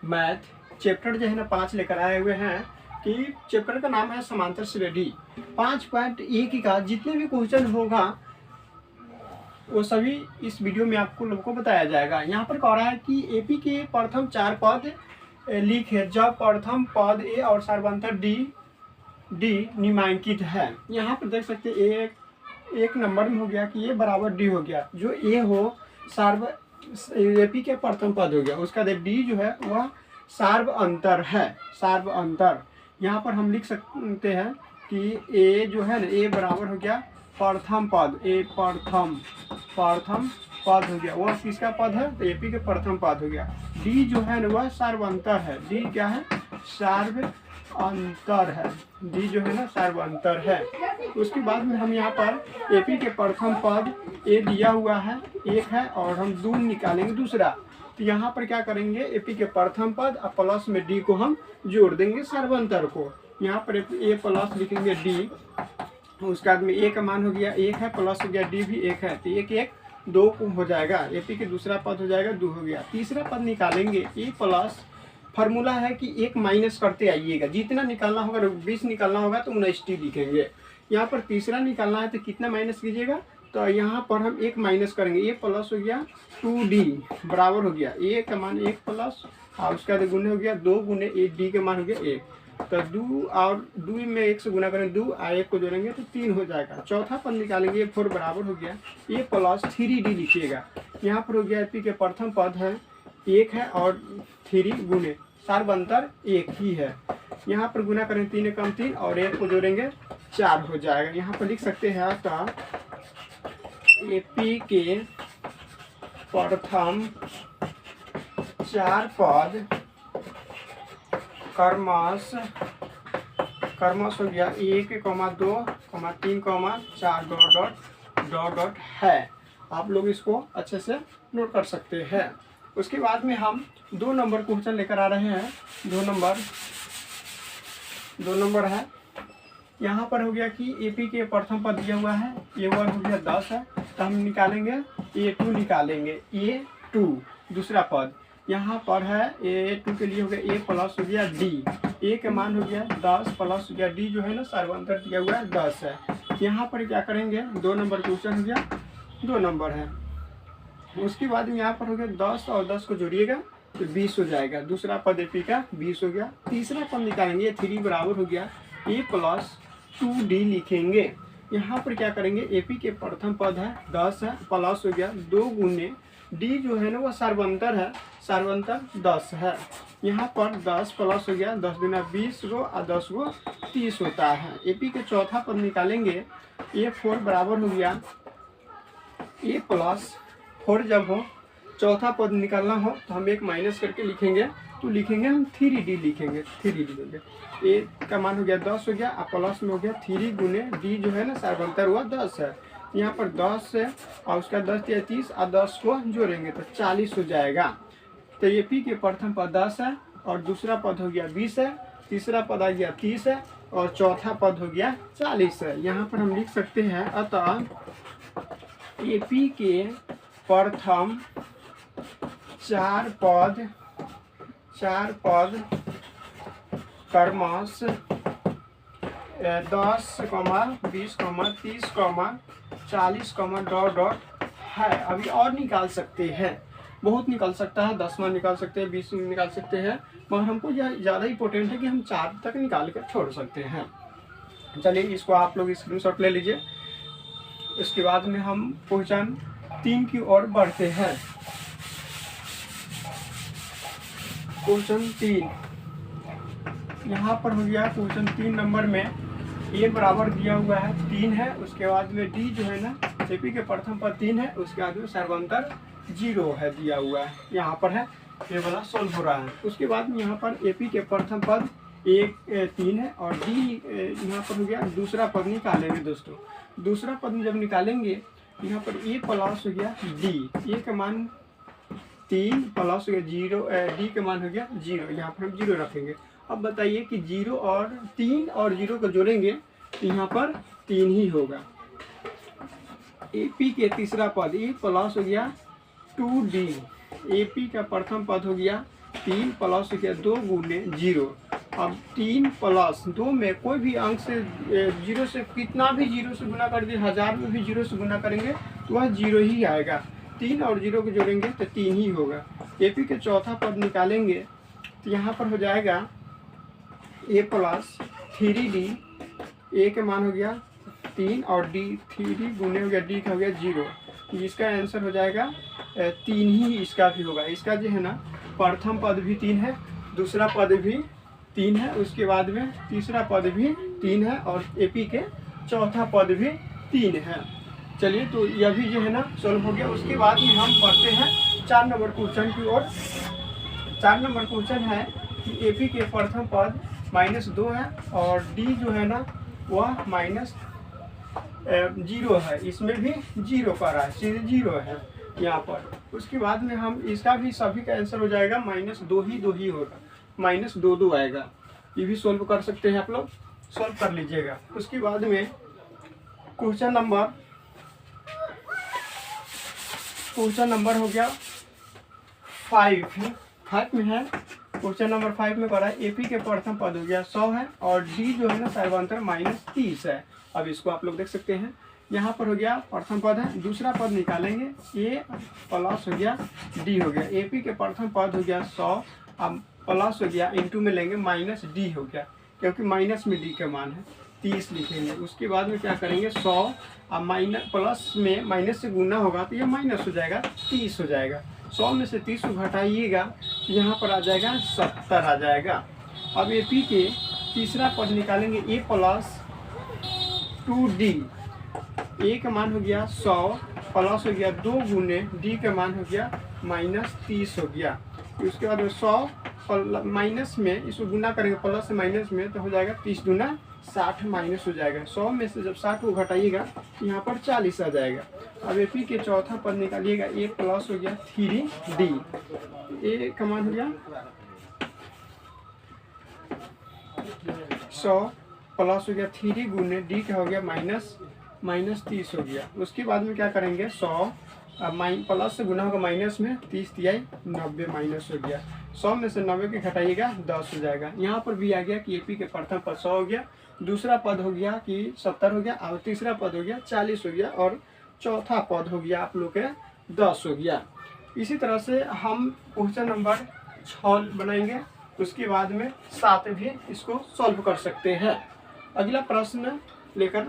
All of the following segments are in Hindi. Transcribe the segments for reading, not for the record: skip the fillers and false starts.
मैथ चैप्टर जो है ना 5 लेकर आए हुए हैं कि चैप्टर का नाम है समांतर श्रेणी। 5.1 का जितने भी क्वेश्चन होगा वो सभी इस वीडियो में आपको लोगों को बताया जाएगा। यहाँ पर कह रहा है कि एपी के प्रथम 4 पद लिखे जब प्रथम पद ए और सर्वांतर डी निम्नांकित है। यहाँ पर देख सकते हैं एक नंबर में हो गया कि ए बराबर डी हो गया, जो ए हो एपी के प्रथम पद हो गया, उसका डी जो है वह सार्व अंतर है। सार्व अंतर यहाँ पर हम लिख सकते हैं कि ए जो है ना ए बराबर हो गया प्रथम पद, ए प्रथम पद हो गया, वह किसका पद है तो एपी के प्रथम पद हो गया। डी जो है ना वह सार्वंतर है, डी क्या है सार्व अंतर है, डी जो है ना सार्व अंतर है। उसके बाद में हम यहाँ पर एपी के प्रथम पद ए दिया हुआ है एक है और हम दूर निकालेंगे दूसरा, तो यहाँ पर क्या करेंगे एपी के प्रथम पद और प्लस में डी को हम जोड़ देंगे सर्वांतर को। यहाँ पर ए प्लस लिखेंगे डी, उसके बाद में ए का मान हो गया एक है प्लस हो गया डी भी एक है, तो एक एक 2 हो जाएगा, एपी के दूसरा पद हो जाएगा 2 हो गया। तीसरा पद निकालेंगे ए प्लस, फार्मूला है कि एक माइनस करते आइएगा, जितना निकालना होगा 20 निकालना होगा तो 19 लिखेंगे। यहाँ पर तीसरा निकालना है तो कितना माइनस कीजिएगा, तो यहाँ पर हम एक माइनस करेंगे, ए प्लस हो गया 2d बराबर हो गया ए का मान 1 प्लस और उसका गुना हो गया 2 गुने ए डी का मान हो गया 1, तो 2 और 2 में 1 से गुना करेंगे 2 और 1 को जोड़ेंगे तो 3 हो जाएगा। चौथा पद निकालेंगे 4 बराबर हो गया ए प्लस 3d लिखिएगा। यहाँ पर हो गया एपी के प्रथम पद है 1 है और 3 गुने सार्वंतर 1 ही है। यहाँ पर गुना करेंगे 3 कम 3 और 1 को जोड़ेंगे 4 हो जाएगा। यहाँ पर लिख सकते हैं तो एपी के प्रथम 4 पद क्रमश हो गया 1, 2, 3, 4 डॉट है। आप लोग इसको अच्छे से नोट कर सकते हैं। उसके बाद में हम 2 नंबर क्वेश्चन लेकर आ रहे हैं। 2 नंबर है, यहाँ पर हो गया कि एपी के प्रथम पद दिया हुआ है A1 हो गया 10 है, तो हम निकालेंगे A2 निकालेंगे, A2 दूसरा पद यहाँ पर है A2 के लिए हो गया ए प्लस हो गया डी, ए का मान हो गया 10 प्लस हो गया डी जो है ना सर्वांतर दिया हुआ है 10 है। यहाँ पर क्या करेंगे 2 नंबर क्वेश्चन हो गया 2 नंबर है। उसके बाद में यहाँ पर हो गया 10 और 10 को जोड़िएगा तो 20 हो जाएगा, दूसरा पद एपी का 20 हो गया। तीसरा पद निकालेंगे 3 बराबर हो गया ए प्लस 2d लिखेंगे। यहाँ पर क्या करेंगे एपी के प्रथम पद है 10 है प्लस हो गया 2 गुने डी जो है ना वो सर्वांतर है, सर्वांतर 10 है। यहाँ पर 10 प्लस हो गया 10 गुना 20 गो और 10 गो 30 होता है। एपी के चौथा पद निकालेंगे A4 बराबर हो गया ए प्लस 4, जब हो चौथा पद निकालना हो तो हम एक माइनस करके लिखेंगे, तो लिखेंगे हम 3d लिखेंगे, 3d लिखेंगे। ए का मान हो गया 10 हो गया और प्लस में हो गया 3 गुने डी जो है ना सर्वांतर हुआ 10 है। यहाँ पर 10 है और उसका 10 या 30 और 10 को जोड़ेंगे तो 40 हो जाएगा। तो एपी के प्रथम पद 10 है और दूसरा पद हो गया 20 है, तीसरा पद आ गया 30 है और चौथा पद हो गया 40 है। यहाँ पर हम लिख सकते हैं अतः एपी के प्रथम 4 पद क्रमश 10, 20, 30, 40 डॉट है। अभी और निकाल सकते हैं, बहुत निकाल सकता है, 10वां निकाल सकते हैं, 20 निकाल सकते हैं, मगर हमको यह ज़्यादा इंपॉर्टेंट है कि हम 4 तक निकाल कर छोड़ सकते हैं। चलिए इसको आप लोग स्क्रीनशॉट ले लीजिए। उसके बाद में हम क्वेश्चन 3 की ओर बढ़ते हैं। क्वेश्चन 3 यहाँ पर हो गया क्वेश्चन 3 नंबर में ए बराबर दिया हुआ है 3 है, उसके बाद में डी जो है ना एपी के प्रथम पद 3 है, उसके बाद में सर्वांतर 0 है दिया हुआ है। यहाँ पर है ये वाला सोल्व हो रहा है। उसके बाद में यहाँ पर एपी के प्रथम पद 3 है और डी यहाँ पर हो गया दूसरा पद निकालेंगे दोस्तों। दूसरा पद जब निकालेंगे यहाँ पर ए प्लस हो गया डी, ए का मान 3 प्लस हो गया 0, डी का मान हो गया 0, यहाँ पर हम 0 रखेंगे। अब बताइए कि 0 और 3 और 0 को जोड़ेंगे तो यहाँ पर 3 ही होगा। एपी के तीसरा पद ए प्लस हो गया 2d, एपी का प्रथम पद हो गया 3 प्लस हो गया 2 गुने 0। अब 3 प्लस 2 में कोई भी अंक से 0 से कितना भी 0 से गुना कर दिए, 1000 में भी 0 से गुना करेंगे तो वह 0 ही आएगा। 3 और 0 को जोड़ेंगे तो 3 ही होगा। AP के चौथा पद निकालेंगे तो यहाँ पर हो जाएगा A प्लस 3D। A के मान हो गया 3 और D 3D गुने हो गया D का हो गया 0। इसका आंसर हो जाएगा 3 ही इसका भी होगा। इसका जो है ना प्रथम पद भी 3 है, दूसरा पद भी 3 है, उसके बाद में तीसरा पद भी 3 है और AP के चौथा पद भी 3 है। चलिए तो यह भी जो है ना सॉल्व हो गया। उसके बाद में हम पढ़ते हैं 4 नंबर क्वेश्चन की ओर। 4 नंबर क्वेश्चन है कि AP के प्रथम पद -2 है और D जो है ना वह -0 है। इसमें भी 0 का रहा है, सीधे 0 है यहाँ पर। उसके बाद में हम इसका भी सभी का आंसर हो जाएगा -2 ही होगा, -2 आएगा। ये भी सॉल्व कर सकते हैं आप लोग, सॉल्व कर लीजिएगा। उसके बाद में क्वेश्चन नंबर हो गया 5 में है। क्वेश्चन नंबर 5 में करा है AP के प्रथम पद हो गया 100 है और D जो है ना सर्वांतर -30 है। अब इसको आप लोग देख सकते हैं, यहाँ पर हो गया प्रथम पद है, दूसरा पद निकालेंगे A प्लस हो गया D हो गया। AP के प्रथम पद हो गया 100, अब प्लस हो गया इंटू में लेंगे -D हो गया, क्योंकि माइनस में D का मान है 30 लिखेंगे। उसके बाद में क्या करेंगे 100, अब माइनस प्लस में माइनस से गुना होगा तो ये माइनस हो जाएगा, 30 हो जाएगा। 100 में से 30 को घटाइएगा तो यहाँ पर आ जाएगा 70 आ जाएगा। अब AP के तीसरा पद निकालेंगे A प्लस 2D। A का मान हो गया 100 प्लस हो गया 2 गुने D का मान हो गया -30 हो गया। उसके बाद 100 माइनस में इसको गुना करेंगे प्लस से माइनस में तो हो जाएगा 30 दूना 60 माइनस हो जाएगा। 100 में से जब 60 को घटाइएगा तो यहाँ पर 40 आ जाएगा। अब AP के चौथा पद निकालिएगा A प्लस हो गया 3D। A का मान हो गया 100 प्लस हो गया 3 गुने D का हो गया -30 हो गया। उसके बाद में क्या करेंगे 100 प्लस से गुना होगा माइनस में 30 तिया 90 माइनस हो गया। 100 में से 90 के घटाइएगा 10 हो जाएगा। यहाँ पर भी आ गया कि AP के प्रथम पद 100 हो गया, दूसरा पद हो गया कि 70 हो गया और तीसरा पद हो गया 40 हो गया और चौथा पद हो गया आप लोग के 10 हो गया। इसी तरह से हम क्वेश्चन नंबर 6 बनाएंगे, उसके बाद में 7 भी इसको सॉल्व कर सकते हैं। अगला प्रश्न लेकर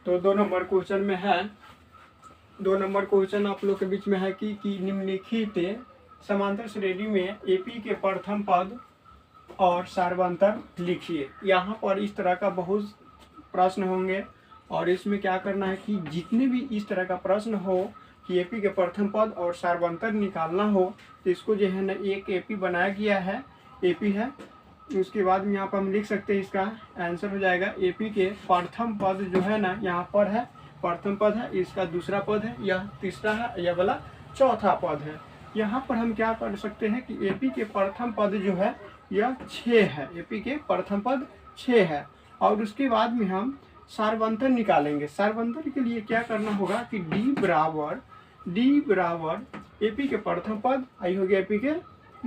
तो 2 नंबर क्वेश्चन में है। 2 नंबर क्वेश्चन आप लोग के बीच में है कि निम्नलिखित समांतर श्रेणी में AP के प्रथम पद और सार्वंतर लिखिए। यहाँ पर इस तरह का बहुत प्रश्न होंगे और इसमें क्या करना है कि जितने भी इस तरह का प्रश्न हो कि AP के प्रथम पद और सार्वंतर निकालना हो तो इसको जो है ना एक AP बनाया गया है, AP है। उसके बाद में यहाँ पर हम लिख सकते हैं, इसका आंसर हो जाएगा AP के प्रथम पद जो है ना यहाँ पर है, प्रथम पद है, इसका दूसरा पद है, यह तीसरा है, यह वाला चौथा पद है। यहाँ पर हम क्या कर सकते हैं कि AP के प्रथम पद जो है यह 6 है, AP के प्रथम पद 6 है। और उसके बाद में हम सार्वंतर निकालेंगे। सार्वंतर के लिए क्या करना होगा कि D बराबर AP के प्रथम पद आई हो गया AP के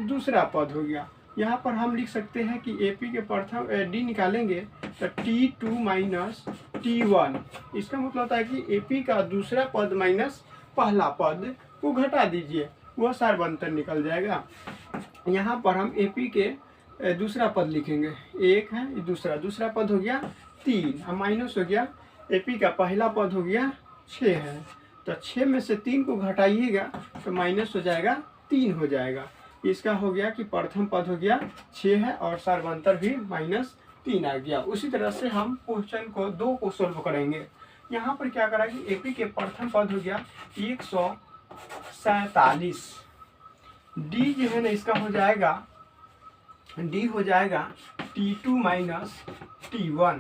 दूसरा पद हो गया। यहाँ पर हम लिख सकते हैं कि AP के प्रथम D निकालेंगे तो T2 माइनस T1। इसका मतलब होता है कि AP का दूसरा पद माइनस पहला पद को घटा दीजिए, वह सार्वंतर निकल जाएगा। यहाँ पर हम AP के दूसरा पद लिखेंगे, 1 है, दूसरा पद हो गया 3, अब माइनस हो गया AP का पहला पद हो गया 6 है, तो 6 में से 3 को घटाइएगा तो माइनस हो जाएगा 3 हो जाएगा। इसका हो गया कि प्रथम पद हो गया 6 है और सार्वंतर भी -3 आ गया। उसी तरह से हम क्वेश्चन को 2 को सोल्व करेंगे। यहाँ पर क्या करा कि AP के प्रथम पद हो गया 147। D जो है ना इसका हो जाएगा, D हो जाएगा T2 माइनस T1।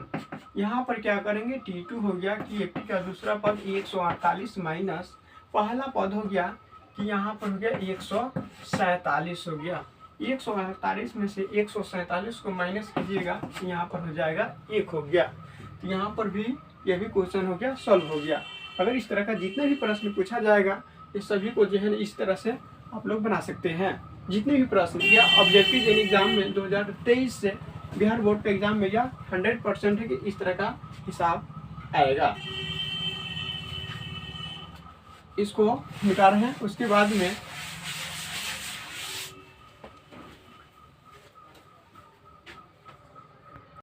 यहाँ पर क्या करेंगे T2 हो गया कि AP का दूसरा पद 148 माइनस पहला पद हो गया कि यहाँ पर हो गया 147 हो गया। 148 में से 147 को माइनस कीजिएगा तो यहाँ पर हो जाएगा 1 हो गया। तो यहाँ पर भी यह भी क्वेश्चन हो गया, सॉल्व हो गया। अगर इस तरह का जितने भी प्रश्न पूछा जाएगा ये सभी को जो है इस तरह से आप लोग बना सकते हैं। जितने भी प्रश्न या ऑब्जेक्टिव एग्जाम में 2023 से बिहार बोर्ड के एग्जाम में यह 100% है कि इस तरह का हिसाब आएगा। इसको मिटा रहे हैं। उसके बाद में